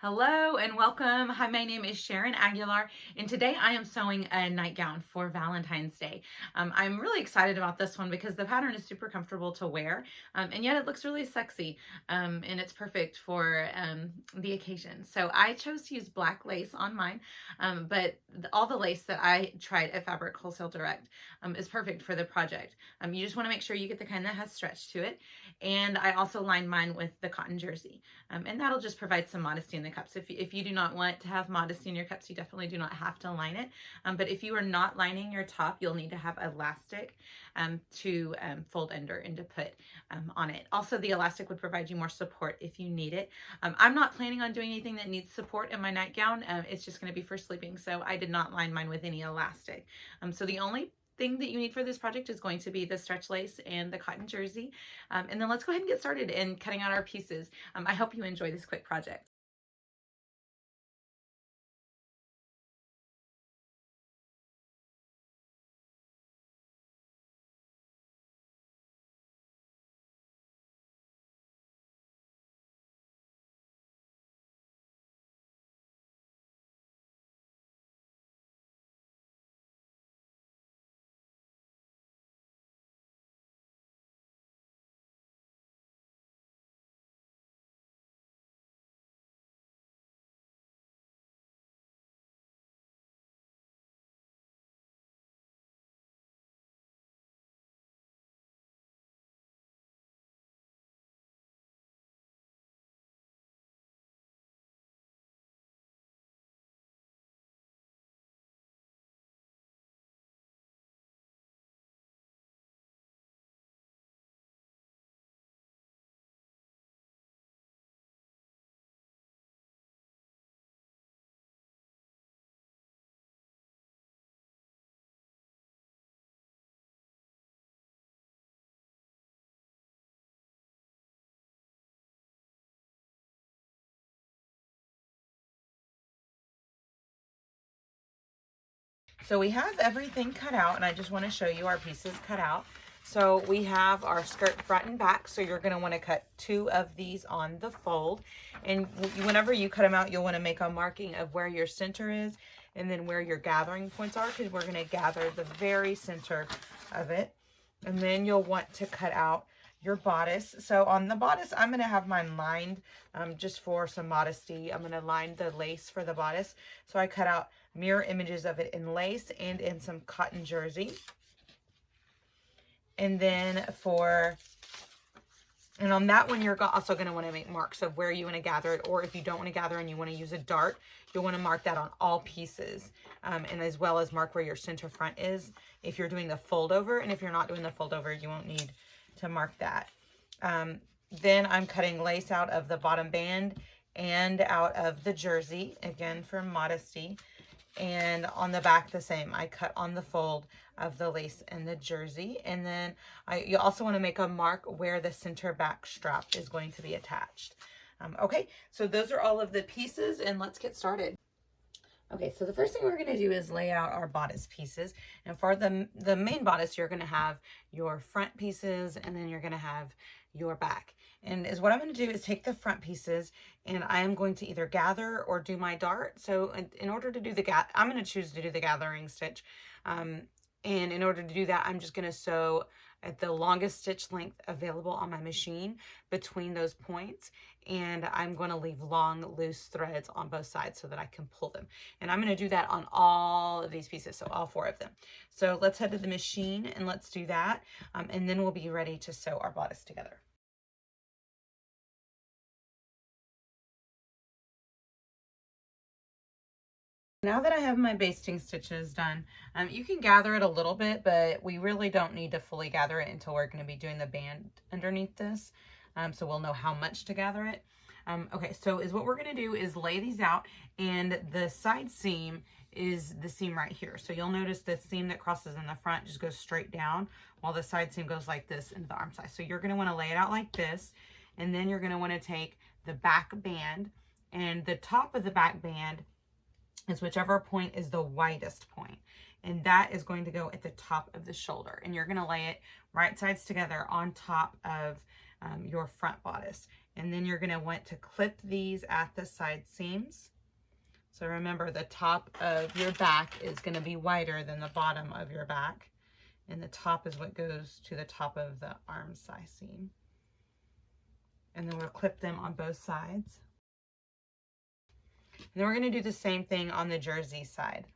Hello and welcome. Hi, my name is Sharon Aguilar, and today I am sewing a nightgown for Valentine's Day. I'm really excited about this one because the pattern is super comfortable to wear, and yet it looks really sexy, and it's perfect for the occasion. So I chose to use black lace on mine, but all the lace that I tried at Fabric Wholesale Direct is perfect for the project. You just want to make sure you get the kind that has stretch to it, and I also lined mine with the cotton jersey, and that'll just provide some modesty in the cups. If you do not want to have modesty in your cups, you definitely do not have to line it. But if you are not lining your top, you'll need to have elastic to fold under and to put on it. Also, the elastic would provide you more support if you need it. I'm not planning on doing anything that needs support in my nightgown. It's just going to be for sleeping, so I did not line mine with any elastic. So the only thing that you need for this project is going to be the stretch lace and the cotton jersey. And then let's go ahead and get started in cutting out our pieces. I hope you enjoy this quick project. So we have everything cut out, and I just want to show you our pieces cut out. So we have our skirt front and back, so you're going to want to cut 2 of these on the fold. And whenever you cut them out, you'll want to make a marking of where your center is and then where your gathering points are, because we're going to gather the very center of it. And then you'll want to cut out your bodice. So on the bodice, I'm going to have mine lined just for some modesty. I'm going to line the lace for the bodice. So I cut out mirror images of it in lace and in some cotton jersey. And then and on that one, you're also going to want to make marks of where you want to gather it, or if you don't want to gather and you want to use a dart, you'll want to mark that on all pieces, and as well as mark where your center front is if you're doing the fold over, and if you're not doing the fold over, you won't need to mark that. Then I'm cutting lace out of the bottom band and out of the jersey, again for modesty. And on the back the same, I cut on the fold of the lace and the jersey. And then you also want to make a mark where the center back strap is going to be attached. Okay, so those are all of the pieces, and let's get started. Okay, so the first thing we're going to do is lay out our bodice pieces. And for the main bodice, you're going to have your front pieces, and then you're going to have your back. And what I'm going to do is take the front pieces, and I am going to either gather or do my dart. So in order to do I'm going to choose to do the gathering stitch. And in order to do that, I'm just going to sew at the longest stitch length available on my machine between those points. And I'm going to leave long, loose threads on both sides so that I can pull them. And I'm going to do that on all of these pieces, so all 4 of them. So let's head to the machine and let's do that. And then we'll be ready to sew our bodice together. Now that I have my basting stitches done, you can gather it a little bit, but we really don't need to fully gather it until we're going to be doing the band underneath this. So we'll know how much to gather it. Okay, so what we're going to do is lay these out, and the side seam is the seam right here. So you'll notice the seam that crosses in the front just goes straight down, while the side seam goes like this into the arm side. So you're going to want to lay it out like this, and then you're going to want to take the back band, and the top of the back band is whichever point is the widest point, and that is going to go at the top of the shoulder, and you're going to lay it right sides together on top of your front bodice. And then you're going to want to clip these at the side seams. So remember, the top of your back is going to be wider than the bottom of your back. And the top is what goes to the top of the arm side seam. And then we'll clip them on both sides. And then we're going to do the same thing on the jersey side.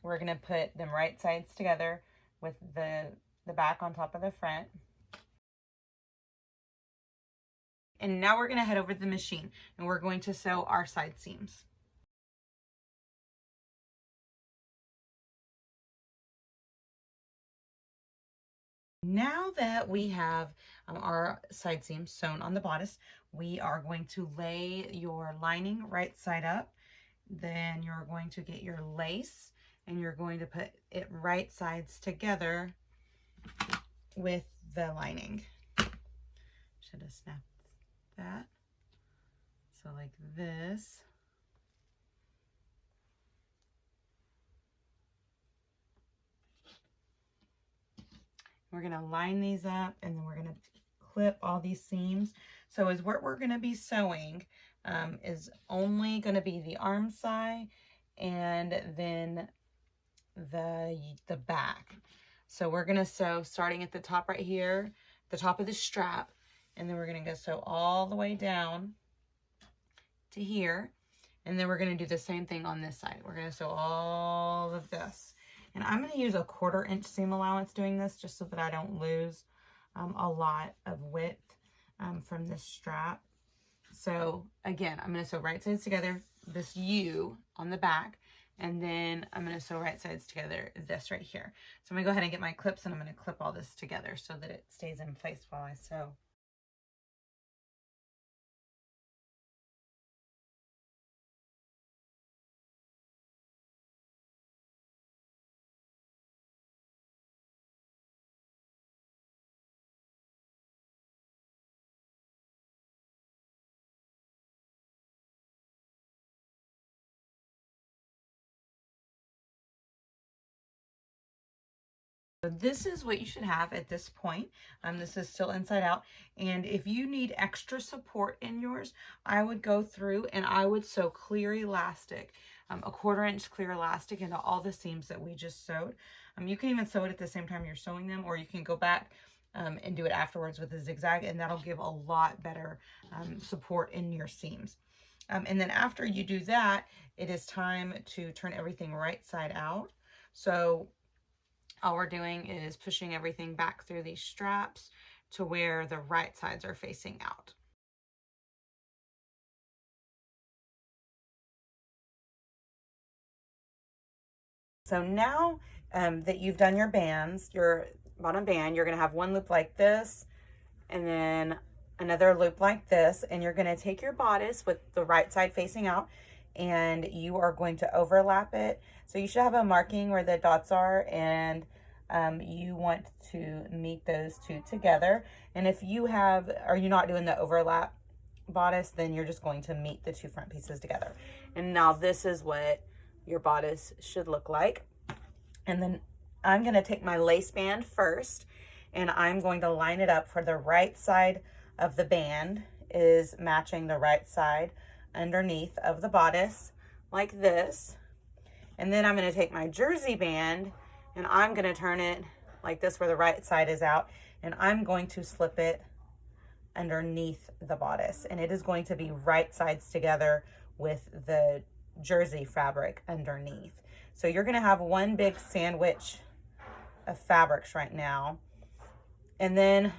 We're going to put them right sides together with the back on top of the front. And now we're going to head over to the machine and we're going to sew our side seams. Now that we have our side seams sewn on the bodice, we are going to lay your lining right side up. Then you're going to get your lace and you're going to put it right sides together with the lining. Should have snapped that. So like this. We're going to line these up and then we're going to clip all these seams. So is what we're going to be sewing is only going to be the arm side and then the back. So we're going to sew starting at the top right here, the top of the strap, and then we're going to go sew all the way down to here. And then we're going to do the same thing on this side. We're going to sew all of this. And I'm going to use a 1/4 inch seam allowance doing this just so that I don't lose a lot of width from this strap. So again, I'm going to sew right sides together, this U on the back, and then I'm going to sew right sides together this right here. So I'm going to go ahead and get my clips and I'm going to clip all this together so that it stays in place while I sew. So this is what you should have at this point. This is still inside out. And if you need extra support in yours, I would go through and I would sew clear elastic, a 1/4 inch clear elastic into all the seams that we just sewed. You can even sew it at the same time you're sewing them, or you can go back and do it afterwards with a zigzag, and that'll give a lot better support in your seams. And then after you do that, it is time to turn everything right side out. So all we're doing is pushing everything back through these straps to where the right sides are facing out. So now that you've done your bands, your bottom band, you're going to have one loop like this and then another loop like this, and you're going to take your bodice with the right side facing out and you are going to overlap it. So you should have a marking where the dots are, and you want to meet those two together. And if you are you not doing the overlap bodice, then you're just going to meet the two front pieces together. And now this is what your bodice should look like. And then I'm going to take my lace band first, and I'm going to line it up for the right side of the band is matching the right side underneath of the bodice like this. And then I'm going to take my jersey band and I'm going to turn it like this where the right side is out, and I'm going to slip it underneath the bodice, and it is going to be right sides together with the jersey fabric underneath. So you're going to have one big sandwich of fabrics right now, and then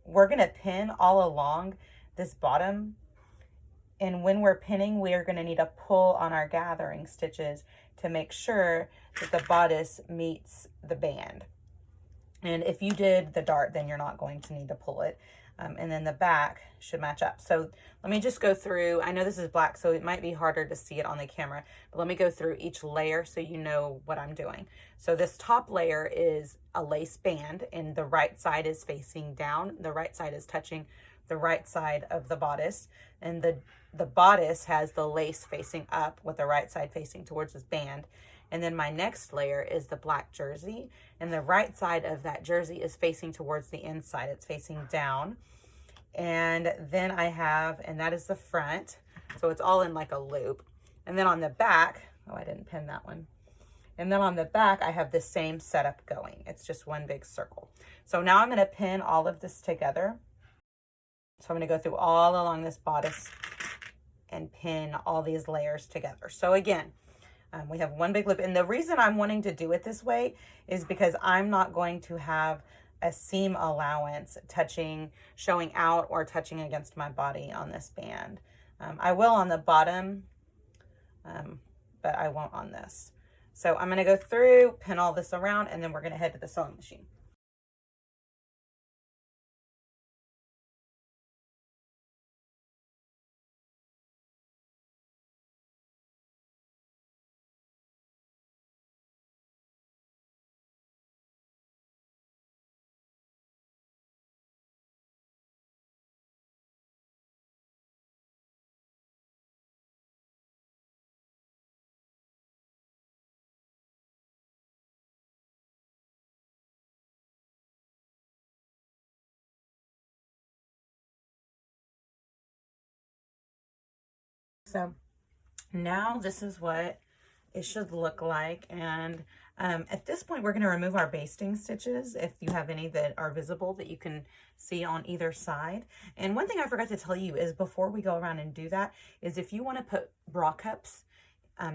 we're going to pin all along this bottom. And when we're pinning, we are going to need to pull on our gathering stitches to make sure that the bodice meets the band. And if you did the dart, then you're not going to need to pull it. And then the back should match up. So let me just go through. I know this is black, so it might be harder to see it on the camera, but let me go through each layer so you know what I'm doing. So this top layer is a lace band, and the right side is facing down. The right side is touching the right side of the bodice, and the bodice has the lace facing up with the right side facing towards this band. And then my next layer is the black jersey, and the right side of that jersey is facing towards the inside. It's facing down. And then I have, and that is the front. So it's all in like a loop. And then on the back, oh, I didn't pin that one. And then on the back, I have the same setup going. It's just one big circle. So now I'm gonna pin all of this together. So I'm gonna go through all along this bodice and pin all these layers together. So again, we have one big loop. And the reason I'm wanting to do it this way is because I'm not going to have a seam allowance showing out or touching against my body on this band. I will on the bottom, but I won't on this. So I'm gonna go through, pin all this around, and then we're gonna head to the sewing machine. So now this is what it should look like. And at this point, we're going to remove our basting stitches if you have any that are visible that you can see on either side. And one thing I forgot to tell you is before we go around and do that is if you want to put bra cups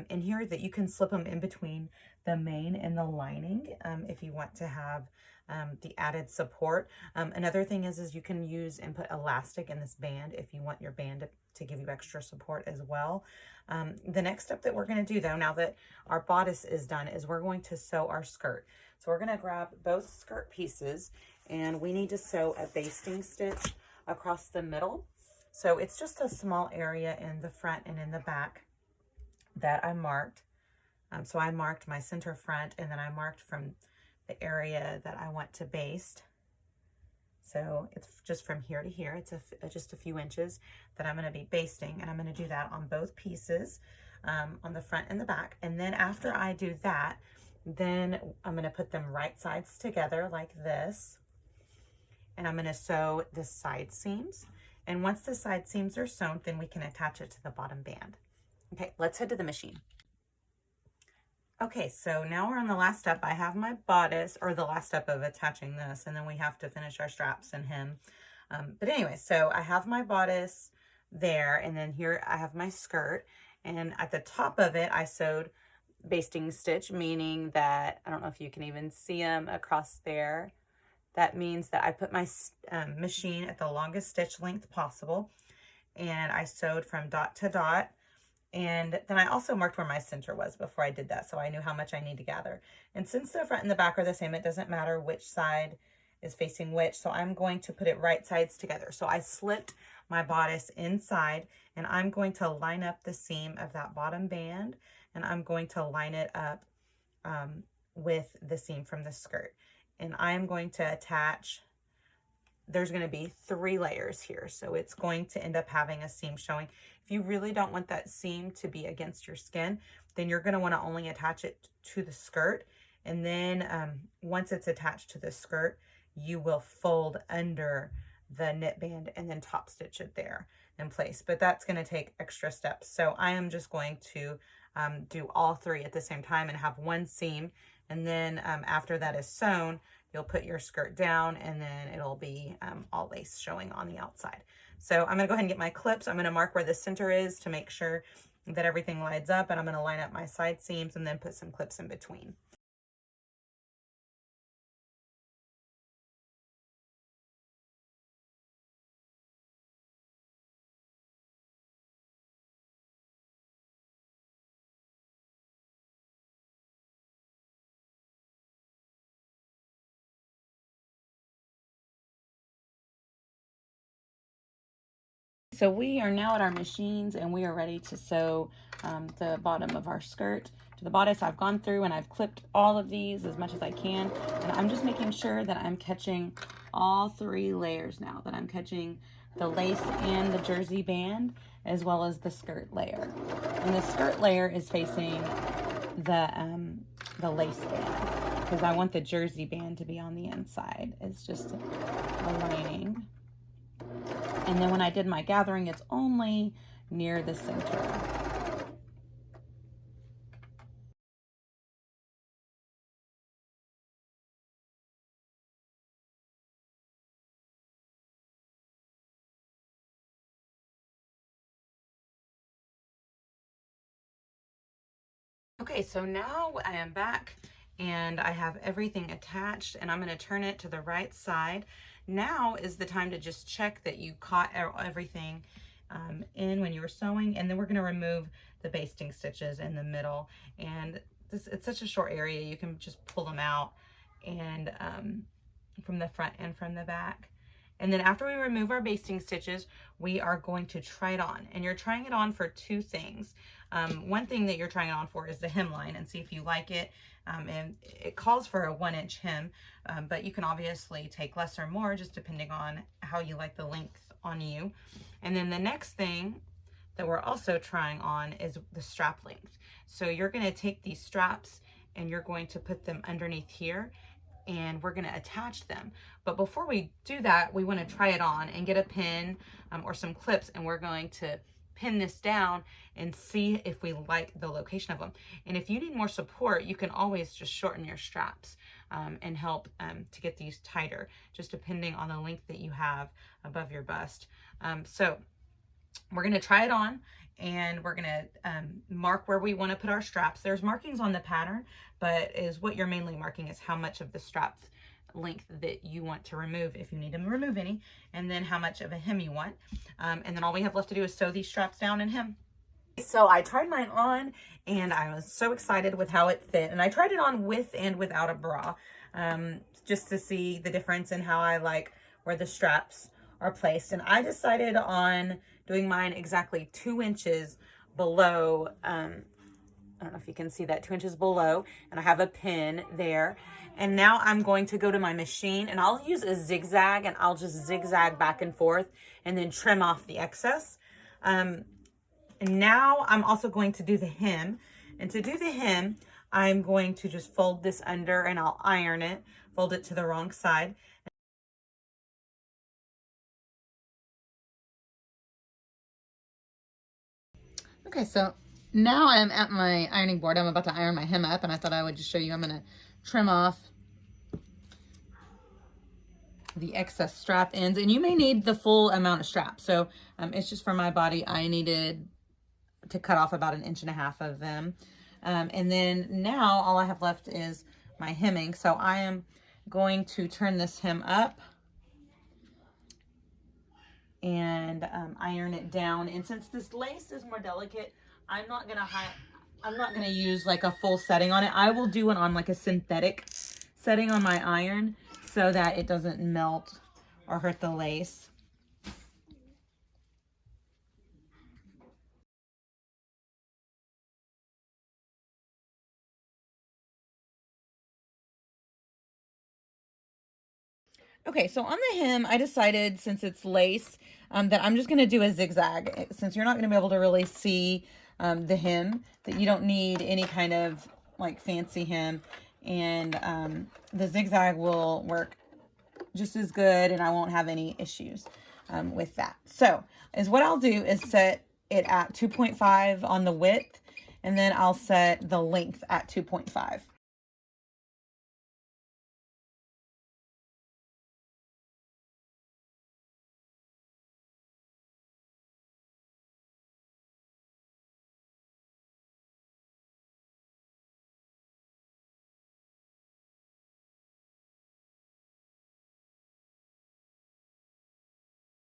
in here, that you can slip them in between the main and the lining if you want to have the added support. Another thing is you can use and put elastic in this band if you want your band to give you extra support as well. The next step that we're going to do though, now that our bodice is done, is we're going to sew our skirt. So we're going to grab both skirt pieces and we need to sew a basting stitch across the middle. So it's just a small area in the front and in the back that I marked. So I marked my center front and then I marked from the area that I want to baste. So it's just from here to here. It's just a few inches that I'm going to be basting, and I'm going to do that on both pieces, on the front and the back. And then after I do that, then I'm going to put them right sides together like this, and I'm going to sew the side seams. And once the side seams are sewn, then we can attach it to the bottom band. Okay, let's head to the machine. Okay, so now we're on the last step. I have my bodice, or the last step of attaching this, and then we have to finish our straps and hem. But anyway, so I have my bodice there, and then here I have my skirt, and at the top of it, I sewed basting stitch, meaning that, I don't know if you can even see them across there. That means that I put my machine at the longest stitch length possible, and I sewed from dot to dot. And then I also marked where my center was before I did that, so I knew how much I need to gather. And since the front and the back are the same, it doesn't matter which side is facing which, so I'm going to put it right sides together. So I slipped my bodice inside, and I'm going to line up the seam of that bottom band, and I'm going to line it up with the seam from the skirt. And I'm going to attach, there's going to be 3 layers here, so it's going to end up having a seam showing. If you really don't want that seam to be against your skin, then you're going to want to only attach it to the skirt, and then once it's attached to the skirt, you will fold under the knit band and then top stitch it there in place. But that's going to take extra steps, so I am just going to do all 3 at the same time and have one seam, and then after that is sewn, you'll put your skirt down, and then it'll be all lace showing on the outside. So I'm going to go ahead and get my clips. I'm going to mark where the center is to make sure that everything lines up, and I'm going to line up my side seams and then put some clips in between. So we are now at our machines, and we are ready to sew the bottom of our skirt to the bodice. I've gone through and I've clipped all of these as much as I can, and I'm just making sure that I'm catching all 3 layers now, that I'm catching the lace and the jersey band as well as the skirt layer. And the skirt layer is facing the lace band because I want the jersey band to be on the inside. It's just a lining. And then when I did my gathering, it's only near the center. Okay, so now I am back and I have everything attached, and I'm going to turn it to the right side. Now is the time to just check that you caught everything in when you were sewing, and then we're going to remove the basting stitches in the middle. And it's such a short area, you can just pull them out and from the front and from the back. And then after we remove our basting stitches, we are going to try it on. And you're trying it on for two things. One thing that you're trying it on for is the hemline, and see if you like it. And it calls for a 1-inch hem, but you can obviously take less or more just depending on how you like the length on you. And then the next thing that we're also trying on is the strap length. So you're going to take these straps and you're going to put them underneath here, and we're going to attach them. But before we do that, we want to try it on and get a pin or some clips, and we're going to pin this down and see if we like the location of them. And if you need more support, you can always just shorten your straps and help to get these tighter, just depending on the length that you have above your bust. So we're going to try it on, and we're going to mark where we want to put our straps. There's markings on the pattern, but is what you're mainly marking is how much of the strap length that you want to remove, if you need to remove any, and then how much of a hem you want. And then all we have left to do is sew these straps down and hem. So I tried mine on, and I was so excited with how it fit. And I tried it on with and without a bra, just to see the difference in how I like where the straps are placed. And I decided on doing mine exactly 2 inches below, I don't know if you can see that, 2 inches below, and I have a pin there. And now I'm going to go to my machine, and I'll use a zigzag, and I'll just zigzag back and forth and then trim off the excess. And now I'm also going to do the hem. And to do the hem, I'm going to just fold this under, and I'll iron it, fold it to the wrong side. Okay, so now I'm at my ironing board. I'm about to iron my hem up, and I thought I would just show you. I'm going to trim off the excess strap ends, and you may need the full amount of strap. So it's just for my body, I needed to cut off about 1.5 inches of them. And then now all I have left is my hemming. So I am going to turn this hem up and iron it down. And since this lace is more delicate, I'm not gonna use like a full setting on it. I will do it on like a synthetic setting on my iron so that it doesn't melt or hurt the lace. Okay, so on the hem, I decided, since it's lace, that I'm just going to do a zigzag. Since you're not going to be able to really see the hem, that you don't need any kind of like fancy hem. And the zigzag will work just as good, and I won't have any issues with that. So what I'll do is set it at 2.5 on the width, and then I'll set the length at 2.5.